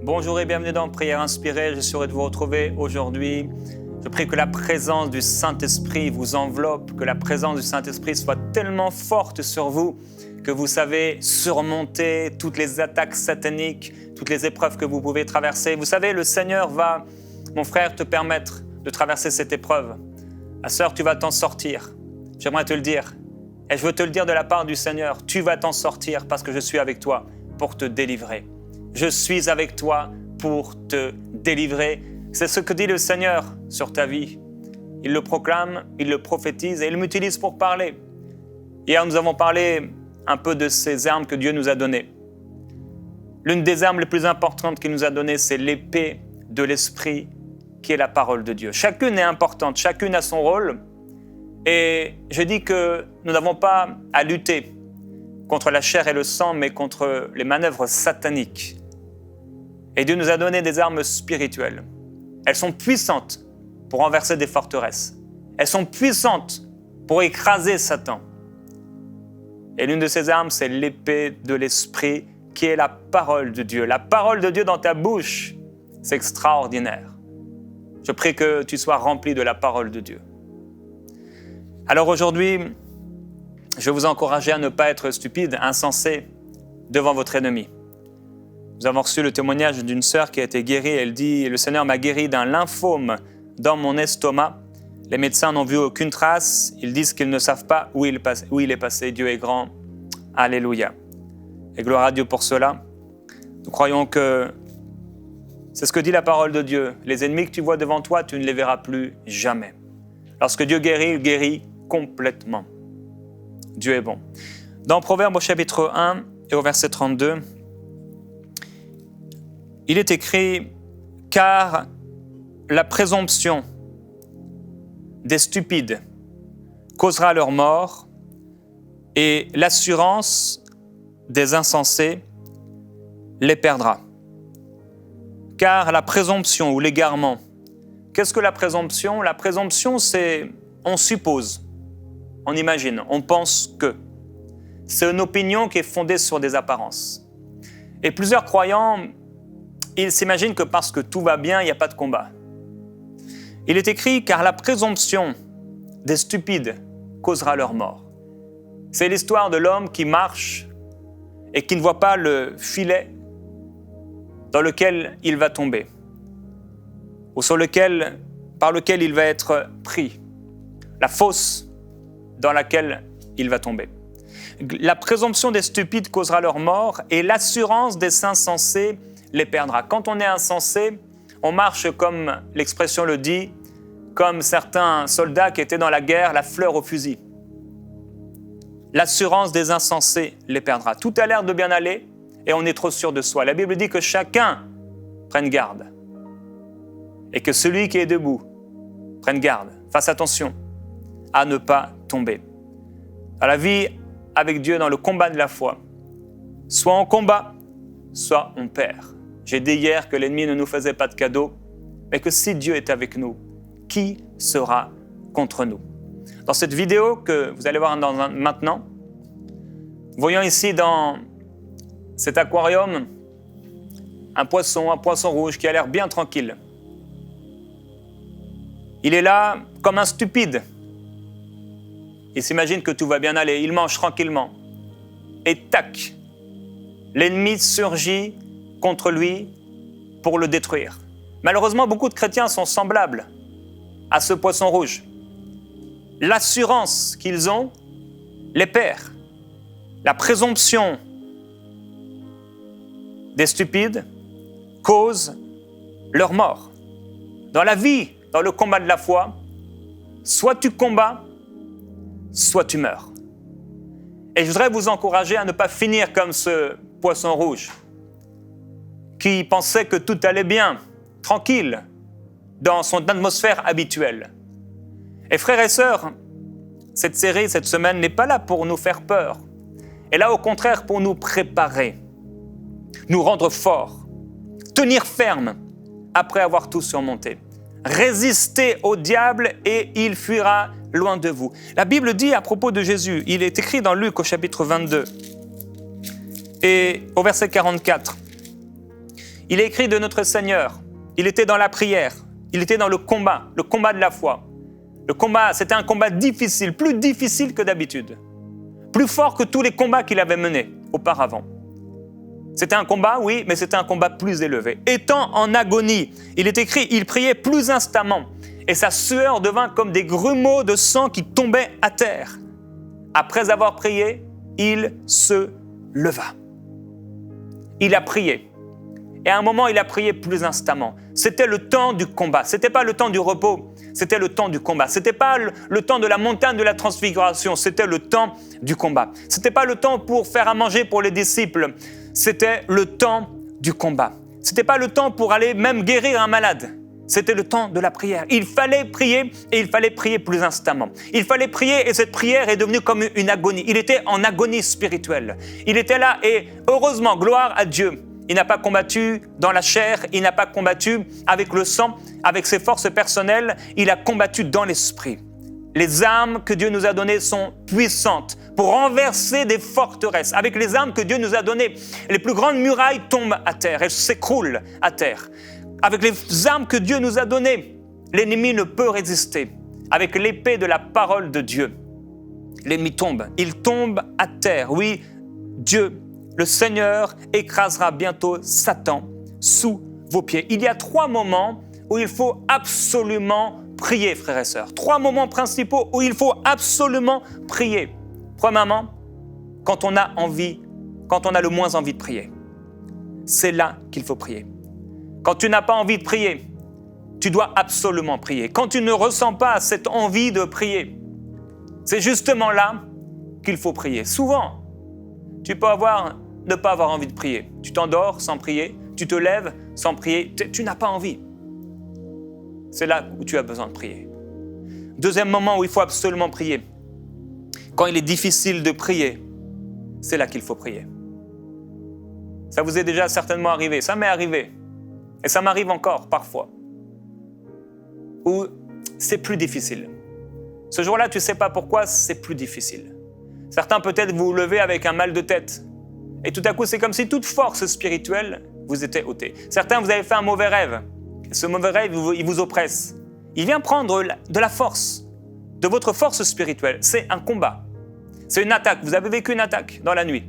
Bonjour et bienvenue dans Prière Inspirée. Je suis heureux de vous retrouver aujourd'hui. Je prie que la présence du Saint-Esprit vous enveloppe, que la présence du Saint-Esprit soit tellement forte sur vous que vous savez surmonter toutes les attaques sataniques, toutes les épreuves que vous pouvez traverser. Vous savez, le Seigneur va, mon frère, te permettre de traverser cette épreuve. Ma sœur, tu vas t'en sortir. J'aimerais te le dire. Et je veux te le dire de la part du Seigneur. Tu vas t'en sortir parce que je suis avec toi pour te délivrer. Je suis avec toi pour te délivrer. C'est ce que dit le Seigneur sur ta vie. Il le proclame, il le prophétise et il m'utilise pour parler. Hier, nous avons parlé un peu de ces armes que Dieu nous a données. L'une des armes les plus importantes qu'il nous a données, c'est l'épée de l'Esprit, qui est la parole de Dieu. Chacune est importante, chacune a son rôle. Et je dis que nous n'avons pas à lutter contre la chair et le sang, mais contre les manœuvres sataniques. Et Dieu nous a donné des armes spirituelles. Elles sont puissantes pour renverser des forteresses. Elles sont puissantes pour écraser Satan. Et l'une de ces armes, c'est l'épée de l'Esprit, qui est la parole de Dieu. La parole de Dieu dans ta bouche, c'est extraordinaire. Je prie que tu sois rempli de la parole de Dieu. Alors aujourd'hui, je vais vous encourager à ne pas être stupide, insensé devant votre ennemi. Nous avons reçu le témoignage d'une sœur qui a été guérie. Elle dit « Le Seigneur m'a guéri d'un lymphome dans mon estomac. Les médecins n'ont vu aucune trace. Ils disent qu'ils ne savent pas où il est passé. Dieu est grand. Alléluia. » Et gloire à Dieu pour cela. Nous croyons que c'est ce que dit la parole de Dieu. Les ennemis que tu vois devant toi, tu ne les verras plus jamais. Lorsque Dieu guérit, il guérit complètement. Dieu est bon. Dans Proverbes au chapitre 1 et au verset 32, il est écrit « Car la présomption des stupides causera leur mort et l'assurance des insensés les perdra. » Car la présomption ou l'égarement, qu'est-ce que la présomption ? La présomption, c'est on suppose, on imagine, on pense que. C'est une opinion qui est fondée sur des apparences. Et plusieurs croyants, ils s'imaginent que parce que tout va bien, il n'y a pas de combat. Il est écrit « Car la présomption des stupides causera leur mort ». C'est l'histoire de l'homme qui marche et qui ne voit pas le filet dans lequel il va tomber, ou par lequel il va être pris, la fosse dans laquelle il va tomber. La présomption des stupides causera leur mort et l'assurance des insensés les perdra. Quand on est insensé, on marche comme l'expression le dit, comme certains soldats qui étaient dans la guerre, la fleur au fusil. L'assurance des insensés les perdra. Tout a l'air de bien aller et on est trop sûr de soi. La Bible dit que chacun prenne garde et que celui qui est debout prenne garde, fasse attention à ne pas tomber. Dans la vie avec Dieu, dans le combat de la foi, soit on combat, soit on perd. J'ai dit hier que l'ennemi ne nous faisait pas de cadeaux, mais que si Dieu est avec nous, qui sera contre nous ? Dans cette vidéo que vous allez voir maintenant, voyons ici dans cet aquarium un poisson rouge qui a l'air bien tranquille. Il est là comme un stupide. Il s'imagine que tout va bien aller, il mange tranquillement. Et tac, l'ennemi surgit contre lui pour le détruire. Malheureusement, beaucoup de chrétiens sont semblables à ce poisson rouge. L'assurance qu'ils ont les perd. La présomption des stupides cause leur mort. Dans la vie, dans le combat de la foi, soit tu combats, soit tu meurs. Et je voudrais vous encourager à ne pas finir comme ce poisson rouge qui pensait que tout allait bien, tranquille, dans son atmosphère habituelle. Et frères et sœurs, cette série, cette semaine, n'est pas là pour nous faire peur. Elle est là au contraire pour nous préparer, nous rendre forts, tenir ferme après avoir tout surmonté. Résistez au diable et il fuira loin de vous. La Bible dit à propos de Jésus, il est écrit dans Luc au chapitre 22 et au verset 44, Il est écrit de notre Seigneur. Il était dans la prière. Il était dans le combat de la foi. Le combat, c'était un combat difficile, plus difficile que d'habitude. Plus fort que tous les combats qu'il avait menés auparavant. C'était un combat, oui, mais c'était un combat plus élevé. Étant en agonie, il est écrit, il priait plus instamment. Et sa sueur devint comme des grumeaux de sang qui tombaient à terre. Après avoir prié, il se leva. Il a prié. Et à un moment, il a prié plus instamment. C'était le temps du combat. Ce n'était pas le temps du repos. C'était le temps du combat. Ce n'était pas le temps de la montagne de la transfiguration. C'était le temps du combat. Ce n'était pas le temps pour faire à manger pour les disciples. C'était le temps du combat. Ce n'était pas le temps pour aller même guérir un malade. C'était le temps de la prière. Il fallait prier et il fallait prier plus instamment. Il fallait prier et cette prière est devenue comme une agonie. Il était en agonie spirituelle. Il était là et heureusement, gloire à Dieu. Il n'a pas combattu dans la chair, il n'a pas combattu avec le sang, avec ses forces personnelles, il a combattu dans l'esprit. Les armes que Dieu nous a données sont puissantes pour renverser des forteresses. Avec les armes que Dieu nous a données, les plus grandes murailles tombent à terre, elles s'écroulent à terre. Avec les armes que Dieu nous a données, l'ennemi ne peut résister. Avec l'épée de la parole de Dieu, l'ennemi tombe, il tombe à terre. Oui, Dieu, le Seigneur écrasera bientôt Satan sous vos pieds. Il y a 3 moments où il faut absolument prier, frères et sœurs. 3 moments principaux où il faut absolument prier. Premièrement, quand on a envie, quand on a le moins envie de prier. C'est là qu'il faut prier. Quand tu n'as pas envie de prier, tu dois absolument prier. Quand tu ne ressens pas cette envie de prier, c'est justement là qu'il faut prier. Souvent, tu peux ne pas avoir envie de prier. Tu t'endors sans prier, tu te lèves sans prier, tu n'as pas envie. C'est là où tu as besoin de prier. Deuxième moment où il faut absolument prier. Quand il est difficile de prier, c'est là qu'il faut prier. Ça vous est déjà certainement arrivé, ça m'est arrivé. Et ça m'arrive encore parfois. Où c'est plus difficile. Ce jour-là, tu ne sais pas pourquoi, c'est plus difficile. Certains peut-être vous vous levez avec un mal de tête. Et tout à coup, c'est comme si toute force spirituelle vous était ôtée. Certains, vous avez fait un mauvais rêve. Et ce mauvais rêve, il vous oppresse. Il vient prendre de la force, de votre force spirituelle. C'est un combat. C'est une attaque. Vous avez vécu une attaque dans la nuit.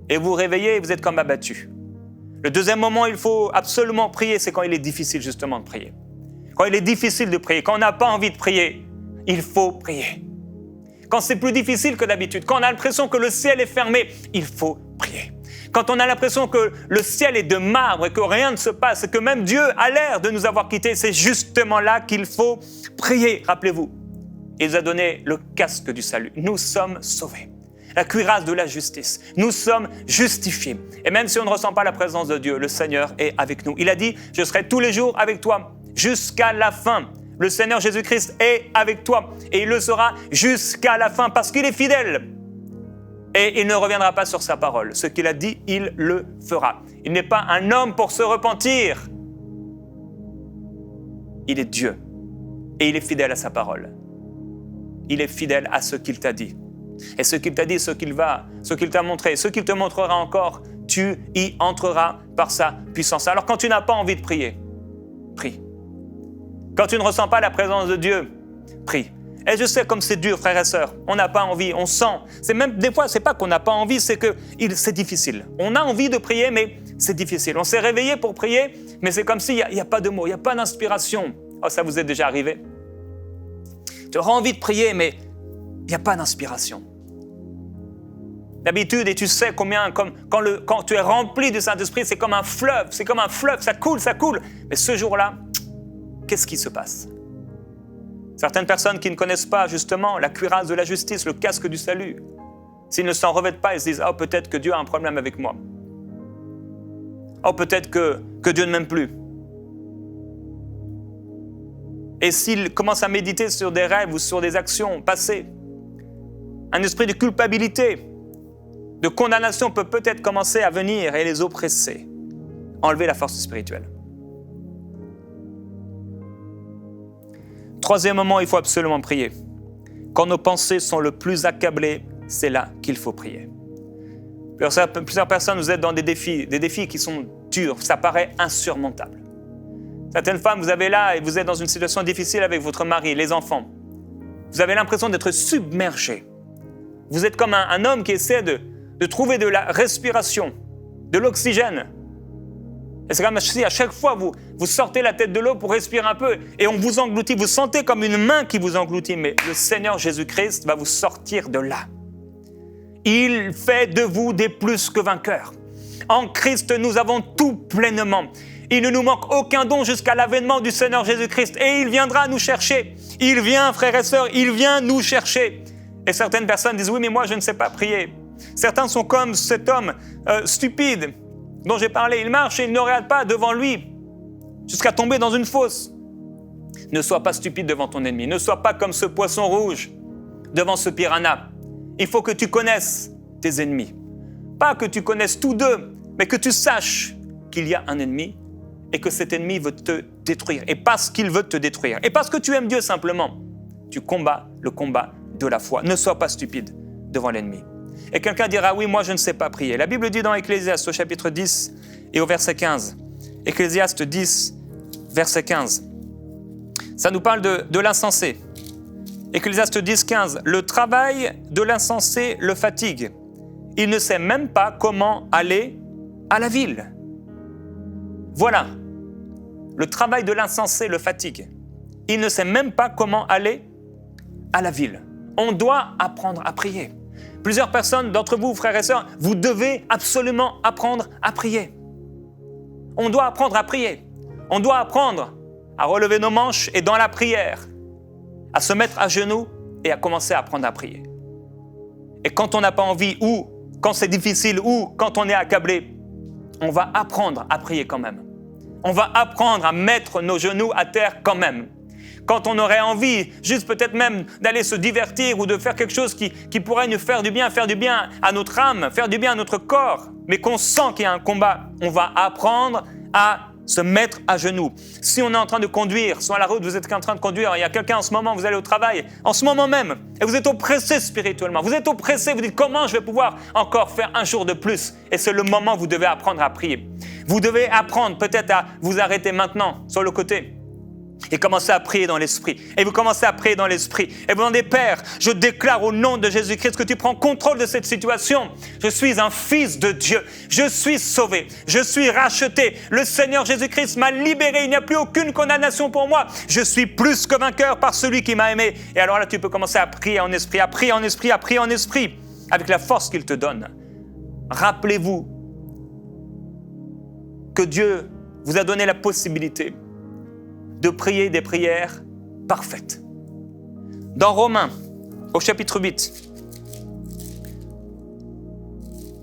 Et vous vous réveillez et vous êtes comme abattu. Le deuxième moment, il faut absolument prier, c'est quand il est difficile justement de prier. Quand il est difficile de prier, quand on n'a pas envie de prier, il faut prier. Quand c'est plus difficile que d'habitude, quand on a l'impression que le ciel est fermé, il faut prier. Quand on a l'impression que le ciel est de marbre et que rien ne se passe et que même Dieu a l'air de nous avoir quittés, c'est justement là qu'il faut prier. Rappelez-vous, il nous a donné le casque du salut. Nous sommes sauvés. La cuirasse de la justice. Nous sommes justifiés. Et même si on ne ressent pas la présence de Dieu, le Seigneur est avec nous. Il a dit, je serai tous les jours avec toi jusqu'à la fin. Le Seigneur Jésus-Christ est avec toi et il le sera jusqu'à la fin parce qu'il est fidèle. Et il ne reviendra pas sur sa parole. Ce qu'il a dit, il le fera. Il n'est pas un homme pour se repentir. Il est Dieu et il est fidèle à sa parole. Il est fidèle à ce qu'il t'a dit. Et ce qu'il t'a dit, ce qu'il t'a montré, ce qu'il te montrera encore, tu y entreras par sa puissance. Alors quand tu n'as pas envie de prier, prie. Quand tu ne ressens pas la présence de Dieu, prie. Et je sais comme c'est dur, frères et sœurs. On n'a pas envie, on sent. C'est même des fois, c'est pas qu'on n'a pas envie, c'est que c'est difficile. On a envie de prier, mais c'est difficile. On s'est réveillé pour prier, mais c'est comme s'il n'y a pas de mots, il n'y a pas d'inspiration. Oh, ça vous est déjà arrivé? Tu auras envie de prier, mais il n'y a pas d'inspiration. D'habitude, et tu sais combien, quand tu es rempli du Saint-Esprit, c'est comme un fleuve, ça coule. Mais ce jour-là, qu'est-ce qui se passe? Certaines personnes qui ne connaissent pas justement la cuirasse de la justice, le casque du salut, s'ils ne s'en revêtent pas, ils se disent « Oh, peut-être que Dieu a un problème avec moi. Oh, peut-être que Dieu ne m'aime plus. » Et s'ils commencent à méditer sur des rêves ou sur des actions passées, un esprit de culpabilité, de condamnation peut peut-être commencer à venir et les oppresser, enlever la force spirituelle. Troisième moment, il faut absolument prier. Quand nos pensées sont le plus accablées, c'est là qu'il faut prier. Plusieurs personnes, vous êtes dans des défis qui sont dur, ça paraît insurmontable. Certaines femmes, vous avez là et vous êtes dans une situation difficile avec votre mari, les enfants. Vous avez l'impression d'être submergé. Vous êtes comme un homme qui essaie de trouver de la respiration, de l'oxygène. Et c'est comme si à chaque fois vous sortez la tête de l'eau pour respirer un peu et on vous engloutit. Vous sentez comme une main qui vous engloutit, mais le Seigneur Jésus-Christ va vous sortir de là. Il fait de vous des plus que vainqueurs. En Christ, nous avons tout pleinement. Il ne nous manque aucun don jusqu'à l'avènement du Seigneur Jésus-Christ. Et il viendra nous chercher. Il vient, frères et sœurs, il vient nous chercher. Et certaines personnes disent, oui, mais moi, je ne sais pas prier. Certains sont comme cet homme stupide dont j'ai parlé. Il marche et il ne regarde pas devant lui jusqu'à tomber dans une fosse. Ne sois pas stupide devant ton ennemi. Ne sois pas comme ce poisson rouge devant ce piranha. Il faut que tu connaisses tes ennemis. Pas que tu connaisses tous deux, mais que tu saches qu'il y a un ennemi et que cet ennemi veut te détruire. Et parce qu'il veut te détruire, et parce que tu aimes Dieu simplement, tu combats le combat de la foi. Ne sois pas stupide devant l'ennemi. Et quelqu'un dira, oui, moi je ne sais pas prier. La Bible dit dans Ecclésiaste au chapitre 10 et au verset 15. Ecclésiaste 10, verset 15. Ça nous parle de l'insensé. Ecclésiaste 10, 15. Le travail de l'insensé le fatigue. Il ne sait même pas comment aller à la ville. Voilà. Le travail de l'insensé le fatigue. Il ne sait même pas comment aller à la ville. On doit apprendre à prier. Plusieurs personnes d'entre vous, frères et sœurs, vous devez absolument apprendre à prier. On doit apprendre à prier. On doit apprendre à relever nos manches et dans la prière, à se mettre à genoux et à commencer à apprendre à prier. Et quand on n'a pas envie, ou quand c'est difficile, ou quand on est accablé, on va apprendre à prier quand même. On va apprendre à mettre nos genoux à terre quand même. Quand on aurait envie, juste peut-être même d'aller se divertir ou de faire quelque chose qui pourrait nous faire du bien à notre âme, faire du bien à notre corps, mais qu'on sent qu'il y a un combat, on va apprendre à se mettre à genoux. Si on est en train de conduire, sur la route, vous êtes en train de conduire, il y a quelqu'un en ce moment, vous allez au travail, en ce moment même, et vous êtes oppressé spirituellement, vous êtes oppressé, vous dites comment je vais pouvoir encore faire un jour de plus? Et c'est le moment où vous devez apprendre à prier. Vous devez apprendre peut-être à vous arrêter maintenant sur le côté et commencer à prier dans l'esprit. Et vous commencez à prier dans l'esprit. Et vous demandez, Père, je déclare au nom de Jésus-Christ que tu prends contrôle de cette situation. Je suis un fils de Dieu. Je suis sauvé. Je suis racheté. Le Seigneur Jésus-Christ m'a libéré. Il n'y a plus aucune condamnation pour moi. Je suis plus que vainqueur par celui qui m'a aimé. Et alors là, tu peux commencer à prier en esprit, à prier en esprit, à prier en esprit, avec la force qu'il te donne. Rappelez-vous que Dieu vous a donné la possibilité de prier des prières parfaites. Dans Romains, au chapitre 8,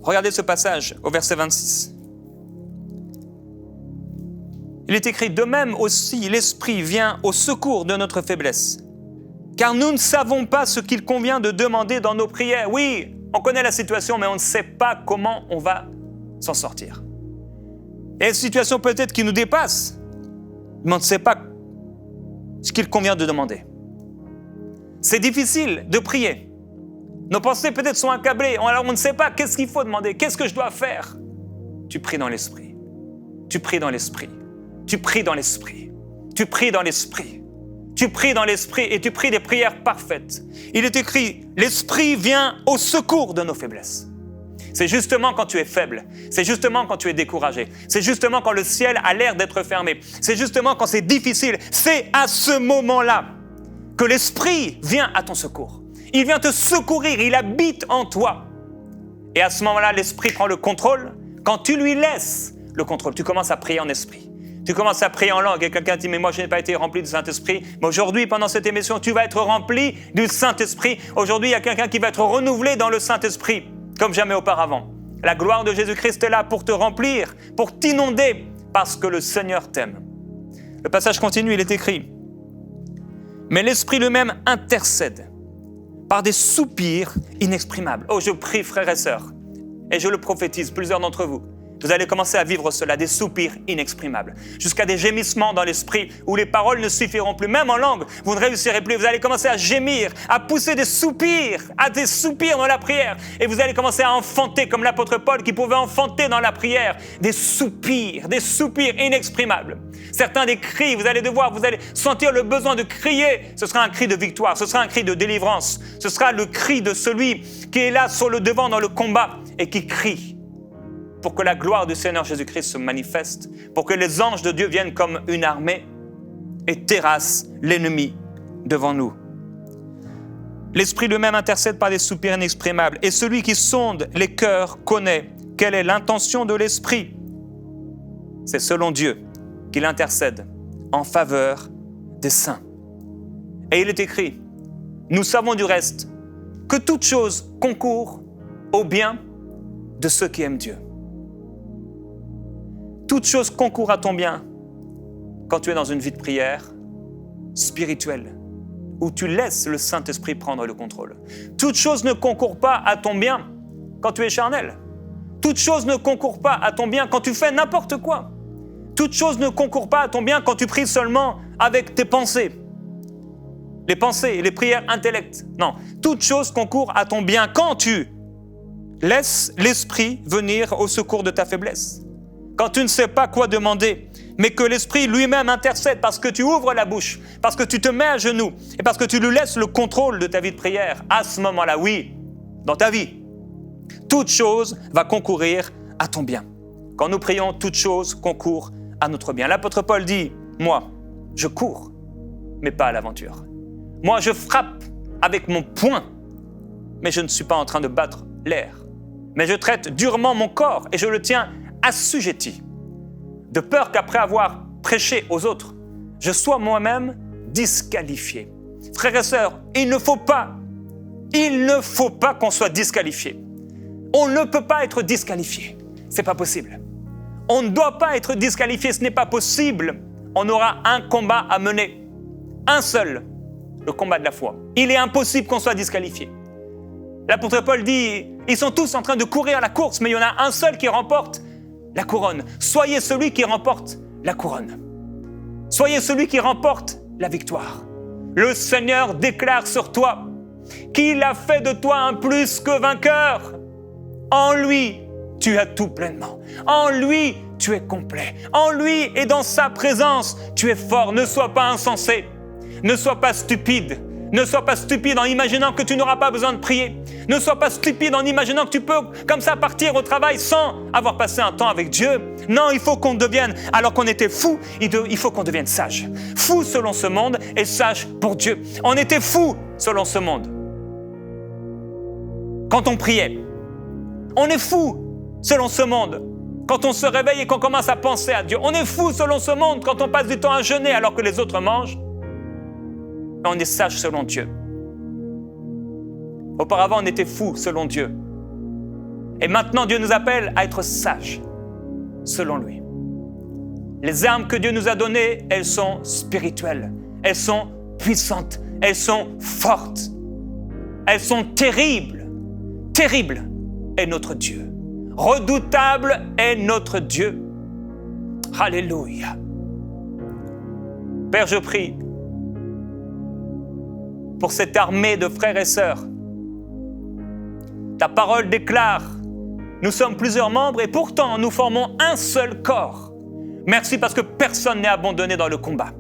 regardez ce passage au verset 26. Il est écrit, de même aussi l'Esprit vient au secours de notre faiblesse, car nous ne savons pas ce qu'il convient de demander dans nos prières. Oui, on connaît la situation, mais on ne sait pas comment on va s'en sortir. Il y a une situation peut-être qui nous dépasse, mais on ne sait pas ce qu'il convient de demander. C'est difficile de prier. Nos pensées peut-être sont accablées. Alors on ne sait pas qu'est-ce qu'il faut demander, qu'est-ce que je dois faire. Tu pries dans l'esprit. Tu pries dans l'esprit. Tu pries dans l'esprit. Tu pries dans l'esprit. Tu pries dans l'esprit et tu pries des prières parfaites. Il est écrit, l'esprit vient au secours de nos faiblesses. C'est justement quand tu es faible, c'est justement quand tu es découragé, c'est justement quand le ciel a l'air d'être fermé, c'est justement quand c'est difficile, c'est à ce moment-là que l'Esprit vient à ton secours. Il vient te secourir, il habite en toi. Et à ce moment-là, l'Esprit prend le contrôle. Quand tu lui laisses le contrôle, tu commences à prier en esprit. Tu commences à prier en langue et quelqu'un dit « mais moi je n'ai pas été rempli du Saint-Esprit ». Mais aujourd'hui, pendant cette émission, tu vas être rempli du Saint-Esprit. Aujourd'hui, il y a quelqu'un qui va être renouvelé dans le Saint-Esprit. Comme jamais auparavant. La gloire de Jésus-Christ est là pour te remplir, pour t'inonder, parce que le Seigneur t'aime. Le passage continue, il est écrit « Mais l'Esprit lui-même intercède par des soupirs inexprimables. » Oh, je prie, frères et sœurs, et je le prophétise, plusieurs d'entre vous. Vous allez commencer à vivre cela, des soupirs inexprimables, jusqu'à des gémissements dans l'esprit où les paroles ne suffiront plus, même en langue, vous ne réussirez plus. Vous allez commencer à gémir, à pousser des soupirs dans la prière. Et vous allez commencer à enfanter, comme l'apôtre Paul qui pouvait enfanter dans la prière, des soupirs inexprimables. Certains des cris, vous allez sentir le besoin de crier. Ce sera un cri de victoire, ce sera un cri de délivrance. Ce sera le cri de celui qui est là sur le devant dans le combat et qui crie pour que la gloire du Seigneur Jésus-Christ se manifeste, pour que les anges de Dieu viennent comme une armée et terrassent l'ennemi devant nous. L'Esprit lui-même intercède par des soupirs inexprimables, et celui qui sonde les cœurs connaît quelle est l'intention de l'Esprit. C'est selon Dieu qu'il intercède en faveur des saints. Et il est écrit, nous savons du reste que toute chose concourt au bien de ceux qui aiment Dieu. Toute chose concourt à ton bien quand tu es dans une vie de prière spirituelle, où tu laisses le Saint-Esprit prendre le contrôle. Toute chose ne concourt pas à ton bien quand tu es charnel. Toute chose ne concourt pas à ton bien quand tu fais n'importe quoi. Toute chose ne concourt pas à ton bien quand tu pries seulement avec tes pensées. Les pensées, les prières intellects. Non, toute chose concourt à ton bien quand tu laisses l'Esprit venir au secours de ta faiblesse. Quand tu ne sais pas quoi demander, mais que l'Esprit lui-même intercède parce que tu ouvres la bouche, parce que tu te mets à genoux et parce que tu lui laisses le contrôle de ta vie de prière, à ce moment-là, oui, dans ta vie, toute chose va concourir à ton bien. Quand nous prions, toute chose concourt à notre bien. L'apôtre Paul dit, moi, je cours, mais pas à l'aventure. Moi, je frappe avec mon poing, mais je ne suis pas en train de battre l'air. Mais je traite durement mon corps et je le tiens assujetti, de peur qu'après avoir prêché aux autres, je sois moi-même disqualifié. Frères et sœurs, il ne faut pas qu'on soit disqualifié. On ne peut pas être disqualifié. C'est pas possible. On ne doit pas être disqualifié, ce n'est pas possible. On aura un combat à mener. Un seul, le combat de la foi. Il est impossible qu'on soit disqualifié. L'apôtre Paul dit, ils sont tous en train de courir la course, mais il y en a un seul qui remporte la couronne. Soyez celui qui remporte la couronne. Soyez celui qui remporte la victoire. Le Seigneur déclare sur toi qu'il a fait de toi un plus que vainqueur. En lui, tu as tout pleinement. En lui, tu es complet. En lui et dans sa présence, tu es fort. Ne sois pas insensé. Ne sois pas stupide. Ne sois pas stupide en imaginant que tu n'auras pas besoin de prier. Ne sois pas stupide en imaginant que tu peux comme ça partir au travail sans avoir passé un temps avec Dieu. Non, il faut qu'on devienne, alors qu'on était fou, il faut qu'on devienne sage. Fou selon ce monde et sage pour Dieu. On était fou selon ce monde quand on priait. On est fou selon ce monde quand on se réveille et qu'on commence à penser à Dieu. On est fou selon ce monde quand on passe du temps à jeûner alors que les autres mangent. On est sage selon Dieu. Auparavant, on était fou selon Dieu. Et maintenant, Dieu nous appelle à être sages selon lui. Les armes que Dieu nous a données, elles sont spirituelles. Elles sont puissantes. Elles sont fortes. Elles sont terribles. Terrible est notre Dieu. Redoutable est notre Dieu. Alléluia. Père, je prie pour cette armée de frères et sœurs. Ta parole déclare, nous sommes plusieurs membres et pourtant nous formons un seul corps. Merci parce que personne n'est abandonné dans le combat.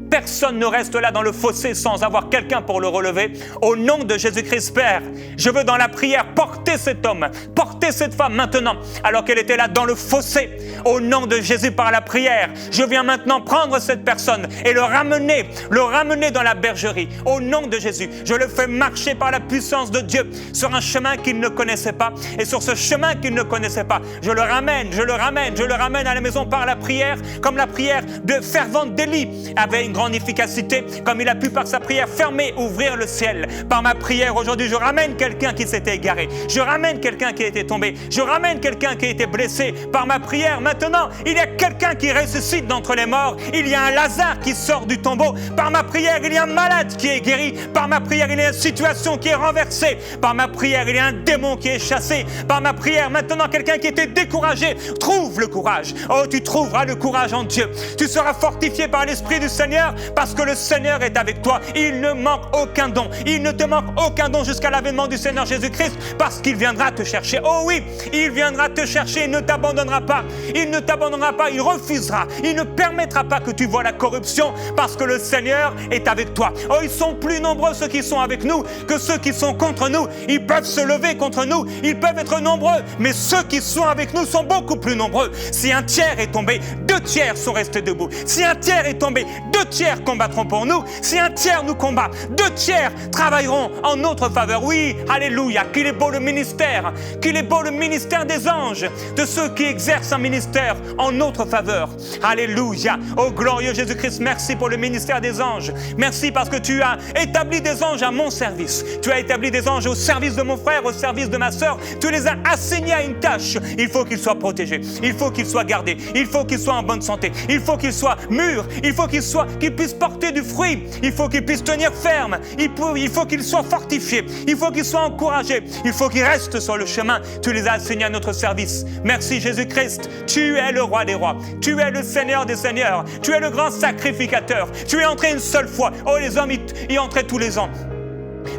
Personne ne reste là dans le fossé sans avoir quelqu'un pour le relever. Au nom de Jésus-Christ, Père, je veux dans la prière porter cet homme, porter cette femme maintenant, alors qu'elle était là dans le fossé. Au nom de Jésus, par la prière, je viens maintenant prendre cette personne et le ramener dans la bergerie. Au nom de Jésus, je le fais marcher par la puissance de Dieu sur un chemin qu'il ne connaissait pas. Et sur ce chemin qu'il ne connaissait pas, je le ramène à la maison par la prière, comme la prière de fervente d'Élie avait une grande efficacité, comme il a pu par sa prière fermer, ouvrir le ciel. Par ma prière aujourd'hui, je ramène quelqu'un qui s'était égaré. Je ramène quelqu'un qui était tombé. Je ramène quelqu'un qui a été blessé. Par ma prière, maintenant, il y a quelqu'un qui ressuscite d'entre les morts. Il y a un Lazare qui sort du tombeau. Par ma prière, il y a un malade qui est guéri. Par ma prière, il y a une situation qui est renversée. Par ma prière, il y a un démon qui est chassé. Par ma prière, maintenant, quelqu'un qui était découragé trouve le courage. Oh, tu trouveras le courage en Dieu. Tu seras fortifié par l'Esprit du Seigneur parce que le Seigneur est avec toi. Il ne manque aucun don. Il ne te manque aucun don jusqu'à l'avènement du Seigneur Jésus-Christ parce qu'il viendra te chercher. Oh oui, il viendra te chercher. Il ne t'abandonnera pas. Il ne t'abandonnera pas. Il refusera. Il ne permettra pas que tu vois la corruption parce que le Seigneur est avec toi. Oh, ils sont plus nombreux ceux qui sont avec nous que ceux qui sont contre nous. Ils peuvent se lever contre nous. Ils peuvent être nombreux, mais ceux qui sont avec nous sont beaucoup plus nombreux. Si un tiers est tombé, 2 tiers sont restés debout. Si un tiers est tombé, 2 tiers combattront pour nous. Si un tiers nous combat, 2 tiers travailleront en notre faveur. Oui, alléluia, qu'il est beau le ministère, qu'il est beau le ministère des anges, de ceux qui exercent un ministère en notre faveur. Alléluia, ô glorieux Jésus-Christ, merci pour le ministère des anges. Merci parce que tu as établi des anges à mon service. Tu as établi des anges au service de mon frère, au service de ma sœur. Tu les as assignés à une tâche. Il faut qu'ils soient protégés. Il faut qu'ils soient gardés. Il faut qu'ils soient en bonne santé. Il faut qu'ils soient mûrs. Il faut qu'ils puissent porter du fruit. Il faut qu'ils puissent tenir ferme. Il faut qu'ils soient fortifiés. Il faut qu'ils soient encouragés. Il faut qu'ils restent sur le chemin. Tu les as assignés à notre service. Merci Jésus-Christ. Tu es le roi des rois. Tu es le Seigneur des seigneurs. Tu es le grand sacrificateur. Tu es entré une seule fois. Oh, les hommes y entraient tous les ans.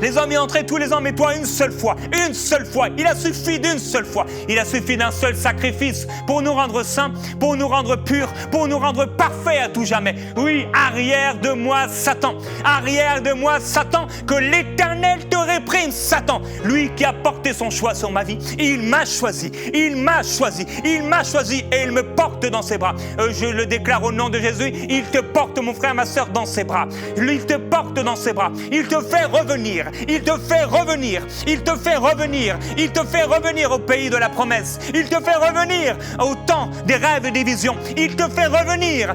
Les hommes y entraient tous les ans, mais toi une seule fois. Une seule fois. Il a suffi d'une seule fois. Il a suffi d'un seul sacrifice pour nous rendre saints, pour nous rendre purs, pour nous rendre parfaits à tout jamais. Oui, arrière de moi Satan. Arrière de moi Satan. Que l'Éternel te réprime, Satan. Lui qui a porté son choix sur ma vie. Il m'a choisi. Il m'a choisi. Il m'a choisi et il me porte dans ses bras. Je le déclare au nom de Jésus. Il te porte, mon frère, ma sœur, dans ses bras. Il te porte dans ses bras. Il te fait revenir. Il te fait revenir, il te fait revenir, il te fait revenir au pays de la promesse, il te fait revenir au temps des rêves et des visions, il te fait revenir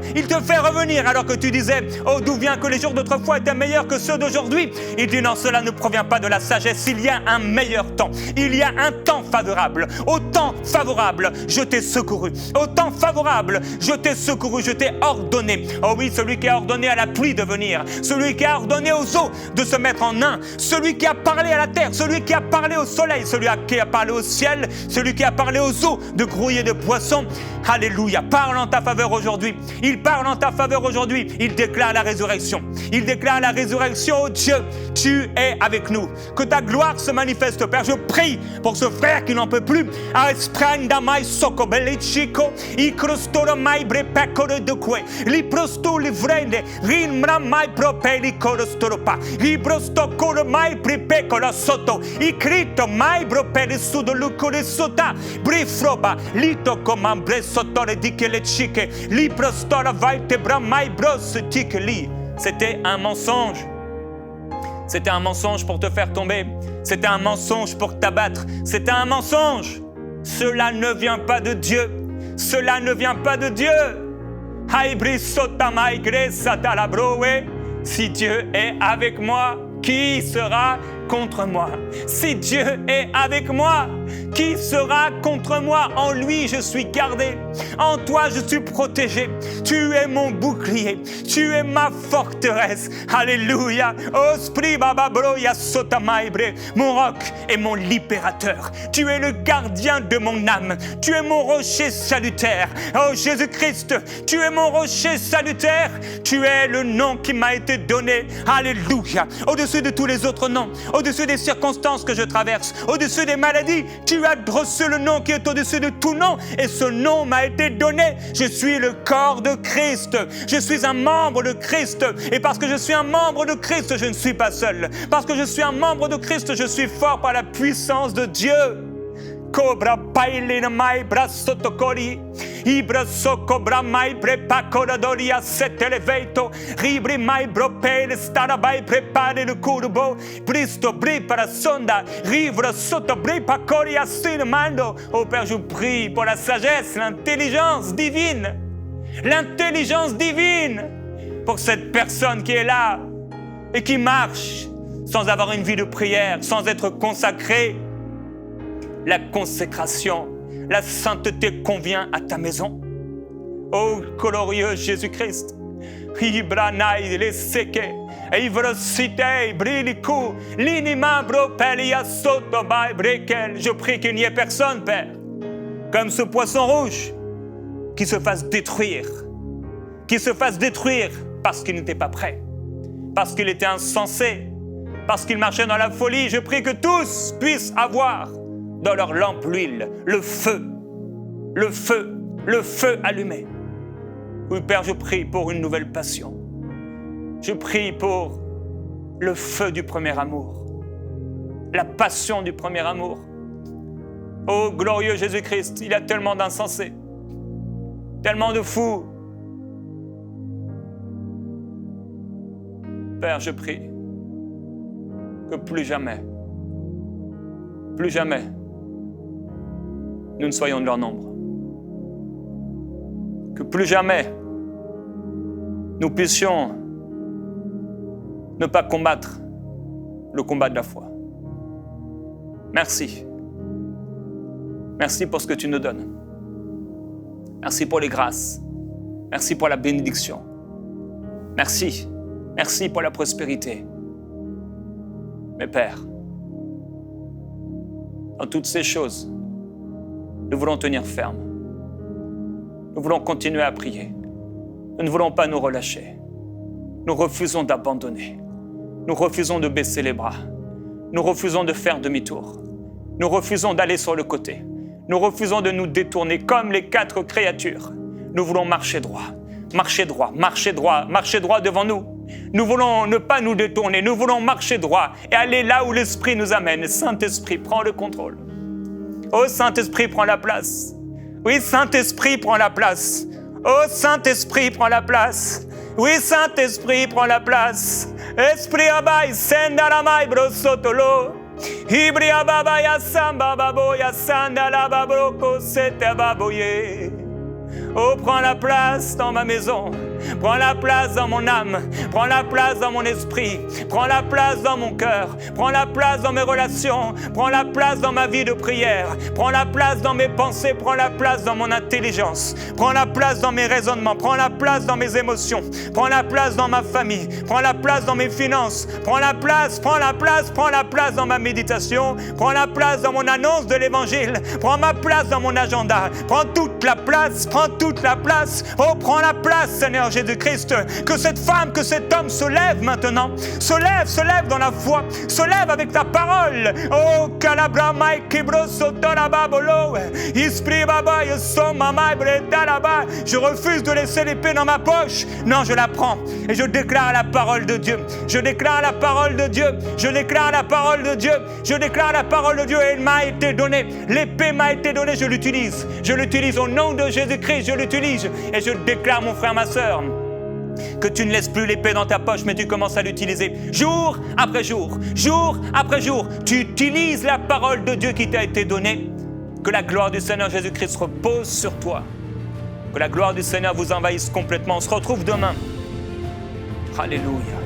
alors que tu disais, oh d'où vient que les jours d'autrefois étaient meilleurs que ceux d'aujourd'hui? Il dit non, cela ne provient pas de la sagesse, il y a un meilleur temps, il y a un temps favorable, au temps favorable je t'ai secouru, au temps favorable je t'ai secouru, je t'ai ordonné, oh oui, celui qui a ordonné à la pluie de venir, celui qui a ordonné aux eaux de se mettre en un, celui qui a parlé à la terre, celui qui a parlé au soleil, celui qui a parlé au ciel, celui qui a parlé aux eaux de grouiller de poissons. Alléluia, parle en ta faveur aujourd'hui. Il parle en ta faveur aujourd'hui. Il déclare la résurrection. Il déclare la résurrection. Oh Dieu, tu es avec nous. Que ta gloire se manifeste, Père. Je prie pour ce frère qui n'en peut plus. Mai pripecola sotto i crito mai bropeli su do lucole sota brifroba lito comambre sotto le diche le chique li prostora vaitebra mai bros tique li. C'était un mensonge. C'était un mensonge pour te faire tomber. C'était un mensonge pour t'abattre. C'était un mensonge. Cela ne vient pas de Dieu. Cela ne vient pas de Dieu. Haibri sota mai gresa la broe. Si Dieu est avec moi, qui sera contre moi? Si Dieu est avec moi, qui sera contre moi? En lui, je suis gardé. En toi, je suis protégé. Tu es mon bouclier. Tu es ma forteresse. Alléluia. Ospri bababroya sotamaibre. Mon roc et mon libérateur. Tu es le gardien de mon âme. Tu es mon rocher salutaire. Oh Jésus-Christ, tu es mon rocher salutaire. Tu es le nom qui m'a été donné. Alléluia. Au-dessus de tous les autres noms, au-dessus des circonstances que je traverse, au-dessus des maladies, tu as reçu le nom qui est au-dessus de tout nom et ce nom m'a été donné. Je suis le corps de Christ. Je suis un membre de Christ et parce que je suis un membre de Christ, je ne suis pas seul. Parce que je suis un membre de Christ, je suis fort par la puissance de Dieu. Cobra bailina mai brassotocori. Ibra socobra mai prepacora doria set elevato. Ribri mai bropele stara mai prepare le curbo. Bristo bri para sonda. Rivre sotto bri pacori assinamando. Oh Père, je prie pour la sagesse, l'intelligence divine. L'intelligence divine. pour cette personne qui est là et qui marche sans avoir une vie de prière, sans être consacré. La consécration, la sainteté convient à ta maison. Ô glorieux Jésus-Christ, Ibranaï les seke, Ivrosite, Briliku, Linimabro, Pelia Sotobai, Brekel. Je prie qu'il n'y ait personne, Père, comme ce poisson rouge, qui se fasse détruire parce qu'il n'était pas prêt, parce qu'il était insensé, parce qu'il marchait dans la folie. Je prie que tous puissent avoir dans leur lampe l'huile, le feu allumé. Oui, Père, je prie pour une nouvelle passion. Je prie pour le feu du premier amour, la passion du premier amour. Ô glorieux Jésus-Christ, il y a tellement d'insensés, tellement de fous. Père, je prie que plus jamais, nous ne soyons de leur nombre. Que plus jamais, nous puissions ne pas combattre le combat de la foi. Merci. Merci pour ce que tu nous donnes. Merci pour les grâces. Merci pour la bénédiction. Merci. Merci pour la prospérité. Mais Père, dans toutes ces choses, nous voulons tenir ferme. Nous voulons continuer à prier. Nous ne voulons pas nous relâcher. Nous refusons d'abandonner. Nous refusons de baisser les bras. Nous refusons de faire demi-tour. Nous refusons d'aller sur le côté. Nous refusons de nous détourner comme les 4 créatures. Nous voulons marcher droit. Marcher droit, marcher droit, marcher droit devant nous. Nous voulons ne pas nous détourner. Nous voulons marcher droit et aller là où l'Esprit nous amène. Saint-Esprit, prends le contrôle. Oh, Saint-Esprit, prends la place. Oui, Saint-Esprit, prends la place. Oh, Saint-Esprit, prends la place. Oui, Saint-Esprit, prends la place. Esprit abai, sendalamai brosotolo. Ibri ababaya samba baboya sandala babroko sete baboye. Oh, prends la place dans ma maison. Prends la place dans mon âme. Prends la place dans mon esprit. Prends la place dans mon cœur. Prends la place dans mes relations. Prends la place dans ma vie de prière. Prends la place dans mes pensées. Prends la place dans mon intelligence. Prends la place dans mes raisonnements. Prends la place dans mes émotions. Prends la place dans ma famille. Prends la place dans mes finances. Prends la place, prends la place, prends la place dans ma méditation. Prends la place dans mon annonce de l'évangile. Prends ma place dans mon agenda. Prends toute la place. Prends toute la place. Oh, prends la place, Seigneur Jésus-Christ. Que cette femme, que cet homme se lève maintenant. Se lève dans la foi. Se lève avec ta parole. Oh, Kalabramai Kibrosotorababolo. Ispri Baba Yesomamai Bretalaba. Je refuse de laisser l'épée dans ma poche. Non, je la prends. Et je déclare la parole de Dieu. Je déclare la parole de Dieu. Je déclare la parole de Dieu. Je déclare la parole de Dieu. Et elle m'a été donnée. L'épée m'a été donnée. Je l'utilise. Je l'utilise au nom de Jésus-Christ. Je l'utilise. Et je déclare, mon frère, ma sœur, que tu ne laisses plus l'épée dans ta poche, mais tu commences à l'utiliser jour après jour, jour après jour. Tu utilises la parole de Dieu qui t'a été donnée. Que la gloire du Seigneur Jésus-Christ repose sur toi. Que la gloire du Seigneur vous envahisse complètement. On se retrouve demain. Alléluia.